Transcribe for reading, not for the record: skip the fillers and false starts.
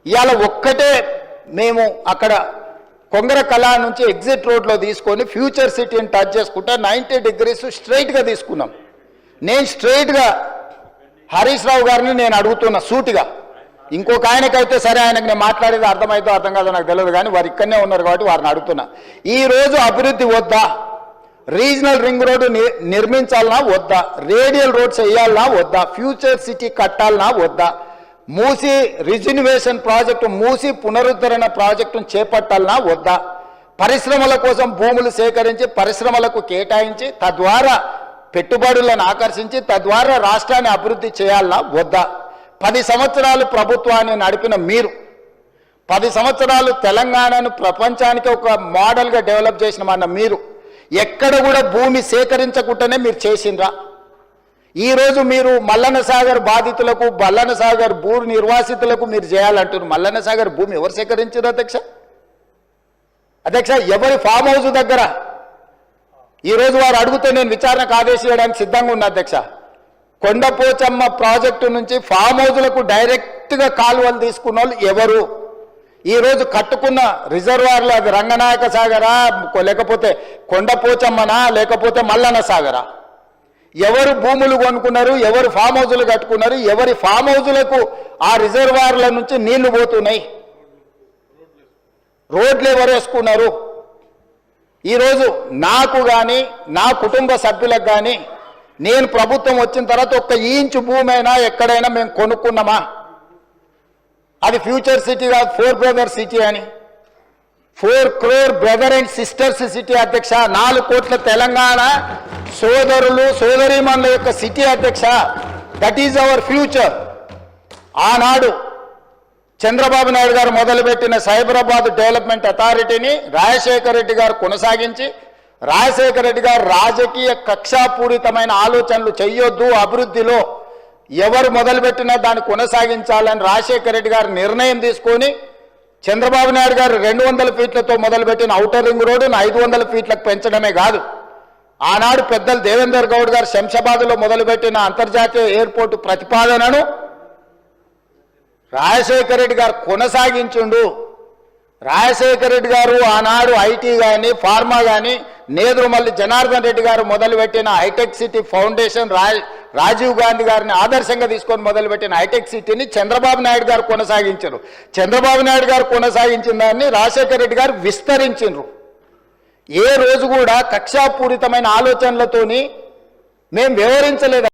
ఇవాళ ఒక్కటే మేము అక్కడ కొంగర కళా నుంచి ఎగ్జిట్ రోడ్లో తీసుకొని ఫ్యూచర్ సిటీని టచ్ చేసుకుంటే 90 degrees స్ట్రైట్గా తీసుకున్నాం. నేను స్ట్రైట్గా హరీష్ రావు గారిని నేను అడుగుతున్నా సూటిగా, ఇంకొక ఆయనకైతే సరే ఆయనకు నేను మాట్లాడేది అర్థమైతే అర్థం కాదో నాకు తెలియదు, కానీ వారు ఇక్కడనే ఉన్నారు కాబట్టి వారిని అడుగుతున్నా. ఈరోజు అభివృద్ధి వద్దా? రీజనల్ రింగ్ రోడ్డు నిర్మించాలన్నా వద్దా? రేడియల్ రోడ్స్ వేయాలన్నా వద్దా? ఫ్యూచర్ సిటీ కట్టాలన్నా వద్దా? మూసి రిజిన్యువేషన్ ప్రాజెక్టు, మూసి పునరుద్ధరణ ప్రాజెక్టును చేపట్టాలన్నా వద్దా? పరిశ్రమల కోసం భూములు సేకరించి పరిశ్రమలకు కేటాయించి తద్వారా పెట్టుబడులను ఆకర్షించి తద్వారా రాష్ట్రాన్ని అభివృద్ధి చేయాలన్నా వద్దా? 10 సంవత్సరాలు ప్రభుత్వాన్ని నడిపిన మీరు, 10 సంవత్సరాలు తెలంగాణను ప్రపంచానికి ఒక మోడల్గా డెవలప్ చేసిన మీరు ఎక్కడ కూడా భూమి సేకరించకుండానే మీరు చేసిండ్రా? ఈరోజు మీరు మల్లన్న సాగర్ బాధితులకు, మల్లన్న సాగర్ భూ నిర్వాసితులకు మీరు చేయాలంటున్నారు. మల్లన్న సాగర్ భూమి ఎవరు సేకరించారు అధ్యక్ష? ఎవరి ఫామ్ హౌస్ దగ్గర? ఈరోజు వారు అడిగితే నేను విచారణకు ఆదేశించడానికి సిద్ధంగా ఉన్నా అధ్యక్ష. కొండపోచమ్మ ప్రాజెక్టు నుంచి ఫామ్ హౌస్లకు డైరెక్ట్గా కాలువలు తీసుకున్న వాళ్ళు ఎవరు? ఈరోజు కట్టుకున్న రిజర్వాయర్లు అది రంగనాయక సాగరా, లేకపోతే కొండపోచమ్మనా, లేకపోతే మల్లన్న సాగరా? ఎవరు భూములు కొనుక్కున్నారు? ఎవరు ఫామ్ హౌజులు కట్టుకున్నారు? ఎవరి ఫామ్ హౌజులకు ఆ రిజర్వాయర్ల నుంచి నీళ్లు పోతున్నాయి? రోడ్లు ఎవరు వేసుకున్నారు? ఈరోజు నాకు కానీ నా కుటుంబ సభ్యులకు కానీ నేను ప్రభుత్వం వచ్చిన తర్వాత 1 ఇంచు భూమి అయినా ఎక్కడైనా మేము కొనుక్కున్నామా? అది ఫ్యూచర్ సిటీ కాదు, 4 బ్రదర్ సిటీ అని. 4 crore brother and sisters city అధ్యక్ష. 4 కోట్ల తెలంగాణ సోదరులు సోదరీమణుల యొక్క సిటీ అధ్యక్ష. That is our future. ఆనాడు చంద్రబాబు నాయుడు గారు మొదలుపెట్టిన సైబరాబాద్ డెవలప్మెంట్ అథారిటీని రాజశేఖర రెడ్డి గారు కొనసాగించి, రాజశేఖర రెడ్డి గారు రాజకీయ కక్షాపూరితమైన ఆలోచనలు చెయ్యొద్దు, అభివృద్ధిలో ఎవరు మొదలుపెట్టినా దాన్ని కొనసాగించాలని రాజశేఖర రెడ్డి గారు నిర్ణయం తీసుకొని చంద్రబాబు నాయుడు గారు 200 ఫీట్లతో మొదలుపెట్టిన ఔటర్ రింగ్ రోడ్డును 500 ఫీట్లకు పెంచడమే కాదు, ఆనాడు పెద్దలు దేవేందర్ గౌడ్ గారు శంషాబాద్లో మొదలుపెట్టిన అంతర్జాతీయ ఎయిర్పోర్టు ప్రతిపాదనను రాజశేఖర రెడ్డి గారు కొనసాగించుండు. రాజశేఖర రెడ్డి గారు ఆనాడు ఐటీ కానీ ఫార్మా కానీ, నేదురుమల్లి జనార్దన్ రెడ్డి గారు మొదలుపెట్టిన hitech city foundation, Rajiv Gandhi గారిని ఆదర్శంగా తీసుకొని మొదలుపెట్టిన హైటెక్ సిటీని చంద్రబాబు నాయుడు గారు కొనసాగించారు. చంద్రబాబు నాయుడు గారు కొనసాగించిన దాన్ని రాజశేఖర రెడ్డి గారు విస్తరించారు. ఏ రోజు కూడా కక్షాపూరితమైన ఆలోచనలతోని మేము వ్యవహరించలేదు.